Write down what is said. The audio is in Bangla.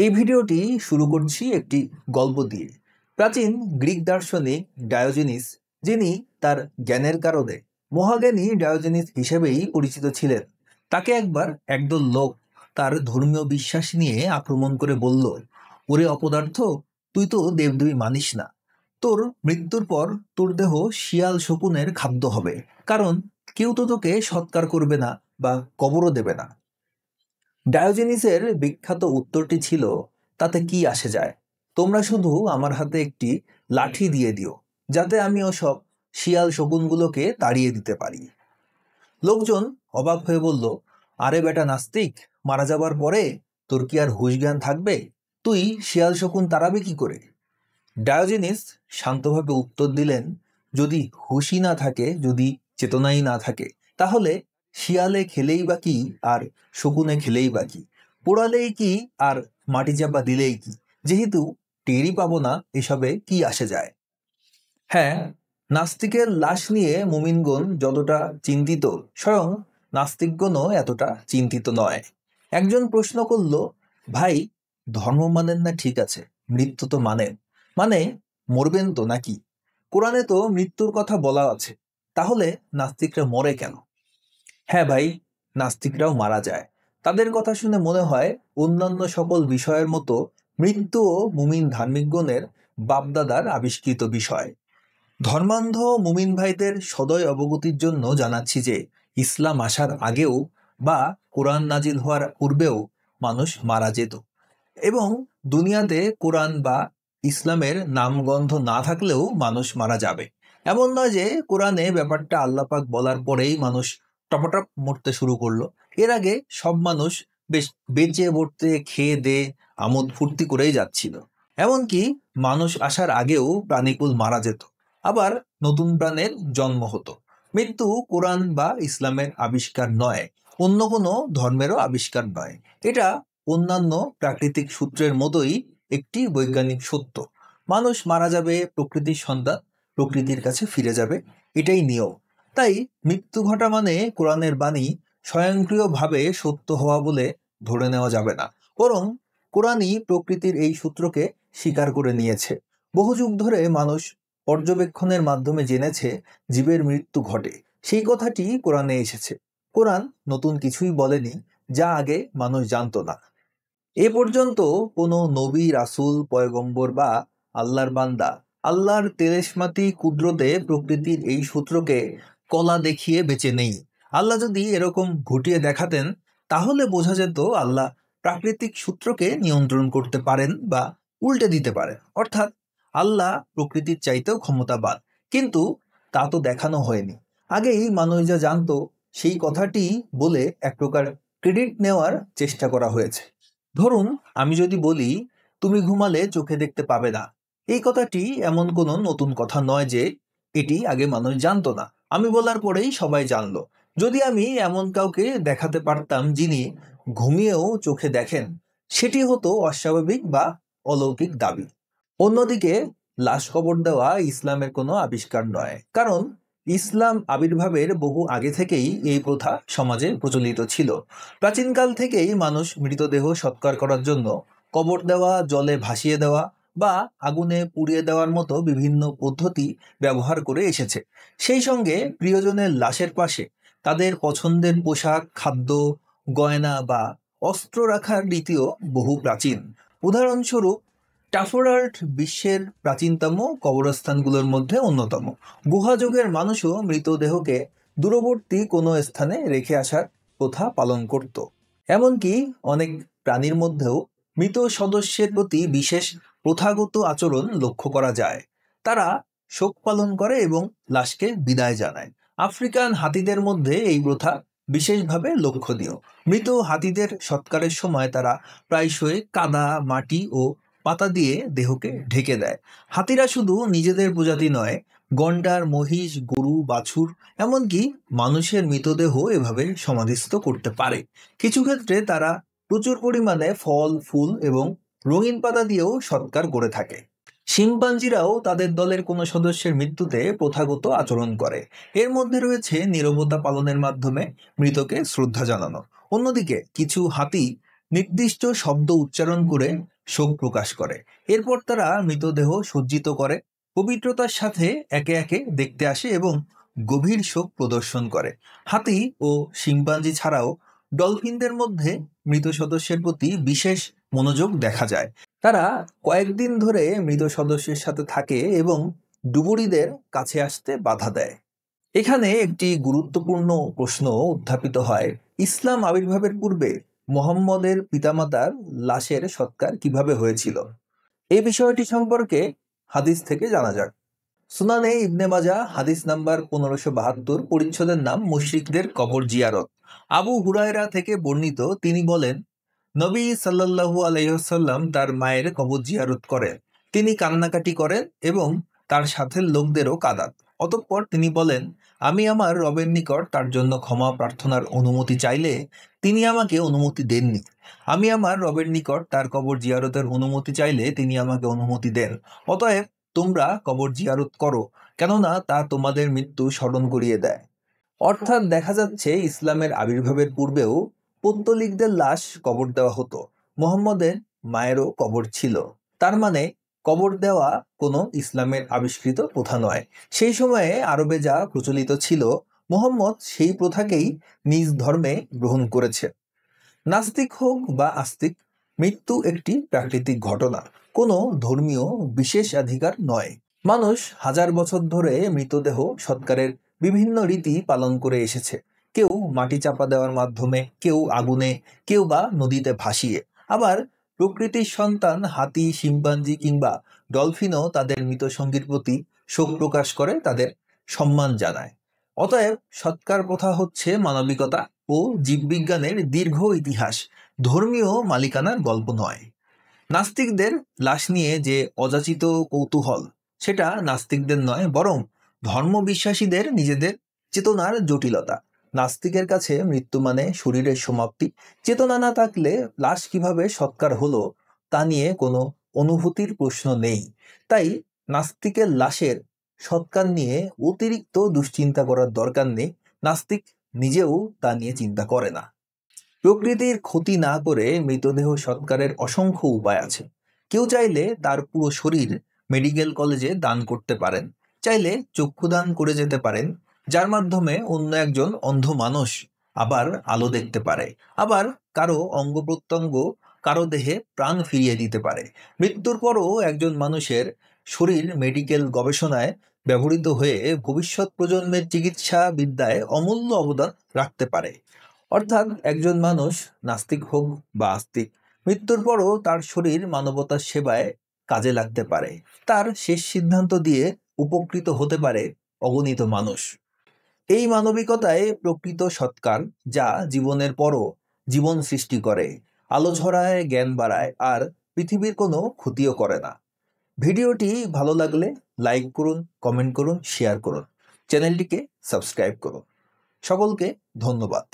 এই ভিডিওটি শুরু করছি একটি গল্প দিয়ে। প্রাচীন গ্রিক দার্শনিক ডায়োজেনিস, যিনি তার জ্ঞানের কারণে মহাজ্ঞানী ডায়োজেনিস হিসেবেই পরিচিত ছিলেন, তাকে একবার একদল লোক তার ধর্মীয় বিশ্বাস নিয়ে আক্রমণ করে বলল, ওরে অপদার্থ, তুই তো দেবদেবী মানিস না। তোর মৃত্যুর পর তোর দেহ শিয়াল শকুনের খাদ্য হবে, কারণ কেউ তো তোকে সৎকার করবে না বা কবরও দেবে না। ডায়োজেনিসের বিখ্যাত উত্তরটি ছিল, তাতে কি আসে যায়, তোমরা শুধু আমার হাতে একটি লাঠি দিয়ে দিও, যাতে আমি ওসব শিয়াল শকুনগুলোকে তাড়িয়ে দিতে পারি। লোকজন অবাক হয়ে বলল, আরে বেটা নাস্তিক, মারা যাবার পরে তোর কি আর হুঁশ জ্ঞান থাকবে? তুই শিয়াল শকুন তাড়াবে কি করে? ডায়োজেনিস শান্তভাবে উত্তর দিলেন, যদি হুঁশই না থাকে, যদি চেতনাই না থাকে, তাহলে শিয়ালে খেলেই বা কি আর শকুনে খেলেই বা কি, পোড়ালেই কি আর মাটি চাপা দিলেই কি, যেহেতু টেরই পাবো না, এসবে কি আসে যায়। হ্যাঁ, নাস্তিকের লাশ নিয়ে মুমিনগণ যতটা চিন্তিত, স্বয়ং নাস্তিকগণও এতটা চিন্তিত নয়। একজন প্রশ্ন করল, ভাই, ধর্ম মানেন না ঠিক আছে, মৃত্যু তো মানেন, মানে মরবেন তো নাকি? কোরআনে তো মৃত্যুর কথা বলা আছে, তাহলে নাস্তিকরা মরে কেন? হ্যাঁ ভাই, নাস্তিকরাও মারা যায়। তাদের কথা শুনে মনে হয় অন্যান্য সকল বিষয়ের মতো মৃত্যুও মুমিন ধার্মিকগণের বাপদাদার আবিষ্কৃত বিষয়। ধর্মান্ধ মুমিন ভাইদের সদয় অবগতির জন্য জানাচ্ছি যে ইসলাম আসার আগেও বা কোরআন নাজিল হওয়ার পূর্বেও মানুষ মারা যেত, এবং দুনিয়াতে কোরআন বা ইসলামের নামগন্ধ না থাকলেও মানুষ মারা যাবে। এমন নয় যে কোরআনে ব্যাপারটা আল্লাপাক বলার পরেই মানুষ টপটপ মরতে শুরু করলো। এর আগে সব মানুষ বেশ বেঁচে বর্তে খেয়ে দে আমোদ ফুর্তি করেই যাচ্ছিল। এমনকি মানুষ আসার আগেও প্রাণীকুল মারা যেত, আবার নতুন প্রাণের জন্ম হতো। মৃত্যু কোরআন বা ইসলামের আবিষ্কার নয়, অন্য কোনো ধর্মেরও আবিষ্কার নয়। এটা অন্যান্য প্রাকৃতিক সূত্রের মতোই একটি বৈজ্ঞানিক সত্য। মানুষ মারা যাবে, প্রকৃতির সন্তান প্রকৃতির কাছে ফিরে যাবে, এটাই নিয়ম। তাই মৃত্যু ঘটা মানে কোরআনের বাণী স্বয়ংক্রিয়ভাবে সত্য হওয়া বলে ধরে নেওয়া যাবে না, বরং কোরআনই প্রকৃতির এই সূত্রকে স্বীকার করে নিয়েছে। বহু যুগ ধরে মানুষ পর্যবেক্ষণের মাধ্যমে জেনেছে জীবের মৃত্যু ঘটে, সেই কথাটি কোরআনে এসেছে। কোরআন নতুন কিছুই বলেনি যা আগে মানুষ জানতো না। এ পর্যন্ত কোনো নবী, রাসূল, পয়গম্বর বা আল্লাহর বান্দা আল্লাহর তেলেশমাতি কুদরতে প্রকৃতির এই সূত্রকে কলা দেখিয়ে বেঁচে নেই। আল্লাহ যদি এরকম ঘটিয়ে দেখাতেন, তাহলে বোঝা যেত আল্লাহ প্রাকৃতিক সূত্রকে নিয়ন্ত্রণ করতে পারেন বা উল্টে দিতে পারেন, অর্থাৎ আল্লাহ প্রকৃতির চাইতেও ক্ষমতাবান। কিন্তু তা তো দেখানো হয়নি। আগেই মানুষ যা জানতো সেই কথাটি বলে এক প্রকার ক্রেডিট নেওয়ার চেষ্টা করা হয়েছে। ধরুন, আমি যদি বলি, তুমি ঘুমালে চোখে দেখতে পাবে না, এই কথাটি এমন কোনো নতুন কথা নয় যে এটি আগে মানুষ জানতো না, আমি বলার পরেই সবাই জানলো। যদি আমি এমন কাউকে দেখাতে পারতাম যিনি ঘুমিয়েও চোখে দেখেন, সেটি হতো অস্বাভাবিক বা অলৌকিক দাবি। অন্যদিকে লাশ কবর দেওয়া ইসলামের কোনো আবিষ্কার নয়, কারণ ইসলাম আবির্ভাবের বহু আগে থেকেই এই প্রথা সমাজে প্রচলিত ছিল। প্রাচীনকাল থেকেই মানুষ মৃতদেহ সৎকার করার জন্য কবর দেওয়া, জলে ভাসিয়ে দেওয়া বা আগুনে পুড়িয়ে দেওয়ার মতো বিভিন্ন পদ্ধতি ব্যবহার করে এসেছে। সেই সঙ্গে প্রিয়জনের লাশের পাশে তাদের পছন্দের পোশাক, খাদ্য, গয়না বা অস্ত্র রাখার রীতিও বহু প্রাচীন। উদাহরণস্বরূপ, টাফোরাল্ট বিশ্বের প্রাচীনতম কবরস্থানগুলোর মধ্যে অন্যতম। গুহাযুগের মানুষও মৃতদেহকে দূরবর্তী কোনো স্থানে রেখে আসার প্রথা পালন করত। এমনকি অনেক প্রাণীর মধ্যেও মৃত সদস্যের প্রতি বিশেষ প্রথাগত আচরণ লক্ষ্য করা যায়। তারা শোক পালন করে এবং লাশকে বিদায় জানায়। আফ্রিকান হাতিদের মধ্যে এই প্রথা বিশেষভাবে লক্ষণীয়। মৃত হাতিদের সৎকারের সময় তারা প্রায়শই কাদা, মাটি ও পাতা দিয়ে দেহকে ঢেকে দেয়। হাতিরা শুধু নিজেদের প্রজাতি নয়, গন্ডার, মহিষ, গরু, বাছুর, এমনকি মানুষের মৃতদেহ এভাবে সমাধিস্থ করতে পারে। কিছু ক্ষেত্রে তারা প্রচুর পরিমাণে ফল, ফুল এবং রঙিন পাতা দিয়েও সৎকার করে থাকে। শিম্পাঞ্জিরাও তাদের দলের কোনো সদস্যের মৃত্যুতে প্রথাগত আচরণ করে। এর মধ্যে রয়েছে নীরবতা পালনের মাধ্যমে মৃতকে শ্রদ্ধা জানানো। অন্যদিকে কিছু হাতি নির্দিষ্ট শব্দ উচ্চারণ করে শোক প্রকাশ করে। এরপর তারা মৃতদেহ সজ্জিত করে, পবিত্রতার সাথে একে একে দেখতে আসে এবং গভীর শোক প্রদর্শন করে। হাতি ও শিম্পাঞ্জি ছাড়াও ডলফিনদের মধ্যে মৃত সদস্যের প্রতি বিশেষ মনোযোগ দেখা যায়। তারা কয়েকদিন ধরে মৃত সদস্যের সাথে থাকে এবং ডুবুরিদের কাছে আসতে বাধা দেয়। এখানে একটি গুরুত্বপূর্ণ প্রশ্ন উত্থাপিত হয়, ইসলাম আবির্ভাবের পূর্বে মুহাম্মদের পিতামাতার লাশের সৎকার কিভাবে হয়েছিল? এই বিষয়টি সম্পর্কে হাদিস থেকে জানা যাক। সুনানে ইবনে মাজাহ হাদিস নাম্বার 1572, পরিচ্ছদের নাম মুশরিকদের কবর জিয়ারত। আবু হুরায়রা থেকে বর্ণিত, তিনি বলেন, নবী সাল্লাল্লাহু আলাইহি ওয়াসাল্লাম তার মায়ের কবর জিয়ারত করেন। তিনি কান্নাকাটি করেন এবং তার সাথে লোকদেরও কাঁদান। অতঃপর তিনি বলেন, আমি আমার রবের নিকট তার জন্য ক্ষমা প্রার্থনার অনুমতি চাইলে তিনি আমাকে অনুমতি দেননি। আমি আমার রবের নিকট তার কবর জিয়ারতের অনুমতি চাইলে তিনি আমাকে অনুমতি দেন। অতএব তোমরা কবর জিয়ারত করো, কেননা তা তোমাদের মৃত্যু স্মরণ করিয়ে দেয়। অর্থাৎ দেখা যাচ্ছে ইসলামের আবির্ভাবের পূর্বেও পৌত্তলিকদের লাশ কবর দেওয়া হতো। মুহাম্মদের মায়েরও কবর ছিল। তার মানে কবর দেওয়া কোনো ইসলামের আবিষ্কৃত প্রথা নয়। সেই সময়ে আরবে যা প্রচলিত ছিল, মুহাম্মদ সেই প্রথাকেই নিজ ধর্মে গ্রহণ করেছে। নাস্তিক হোক বা আস্তিক, মৃত্যু একটি প্রাকৃতিক ঘটনা, কোনো ধর্মীয় বিশেষাধিকার নয়। মানুষ হাজার বছর ধরে মৃতদেহ সৎকারের বিভিন্ন রীতি পালন করে এসেছে। কেউ মাটি চাপা দেওয়ার মাধ্যমে, কেউ আগুনে, কেউ বা নদীতে ভাসিয়ে। আবার প্রকৃতির সন্তান হাতি, শিম্পাঞ্জি কিংবা ডলফিনও তাদের মৃত সঙ্গীর প্রতি শোক প্রকাশ করে, তাদের সম্মান জানায়। অতএব সৎকার প্রথা হচ্ছে মানবিকতা ও জীববিজ্ঞানের দীর্ঘ ইতিহাস, ধর্মীয় মালিকানার গল্প নয়। নাস্তিকদের লাশ নিয়ে যে অযাচিত কৌতূহল, সেটা নাস্তিকদের নয়, বরং ধর্মবিশ্বাসীদের নিজেদের চেতনার জটিলতা। নাস্তিকের কাছে মৃত্যু মানে শরীরের সমাপ্তি। চেতনা না থাকলে লাশ কিভাবে সৎকার হলো তা নিয়ে কোনো অনুভূতির প্রশ্ন নেই। তাই নাস্তিকের লাশের সৎকার নিয়ে অতিরিক্ত দুশ্চিন্তা করার দরকার নেই। নাস্তিক নিজেও তা নিয়ে চিন্তা করে না। প্রকৃতির ক্ষতি না করে মৃতদেহ সৎকারের অসংখ্য উপায় আছে। কেউ চাইলে তার পুরো শরীর মেডিকেল কলেজে দান করতে পারেন, চাইলে চক্ষুদান করে যেতে পারেন, যার মাধ্যমে অন্য একজন অন্ধ মানুষ আবার আলো দেখতে পারে। আবার কারো অঙ্গ প্রত্যঙ্গ, কারো দেহে প্রাণ ফিরিয়ে দিতে পারে। মৃত্যুর পরও একজন মানুষের শরীর মেডিকেল গবেষণায় ব্যবহৃত হয়ে ভবিষ্যৎ প্রজন্মের চিকিৎসা বিদ্যায় অমূল্য অবদান রাখতে পারে। অর্থাৎ একজন মানুষ, নাস্তিক হোক বা আস্তিক, মৃত্যুর পরও তার শরীর মানবতার সেবায় কাজে লাগতে পারে। তার শেষ সিদ্ধান্ত দিয়ে উপকৃত হতে পারে অগণিত মানুষ। এই মানবিকতায় প্রকৃত সৎকার, যা জীবনের পরও জীবন সৃষ্টি করে, আলো ছড়ায়, জ্ঞান বাড়ায়, আর পৃথিবীর কোনো ক্ষতিও করে না। ভিডিওটি ভালো লাগলে লাইক করুন, কমেন্ট করুন, শেয়ার করুন, চ্যানেলটিকে সাবস্ক্রাইব করুন। সকলকে ধন্যবাদ।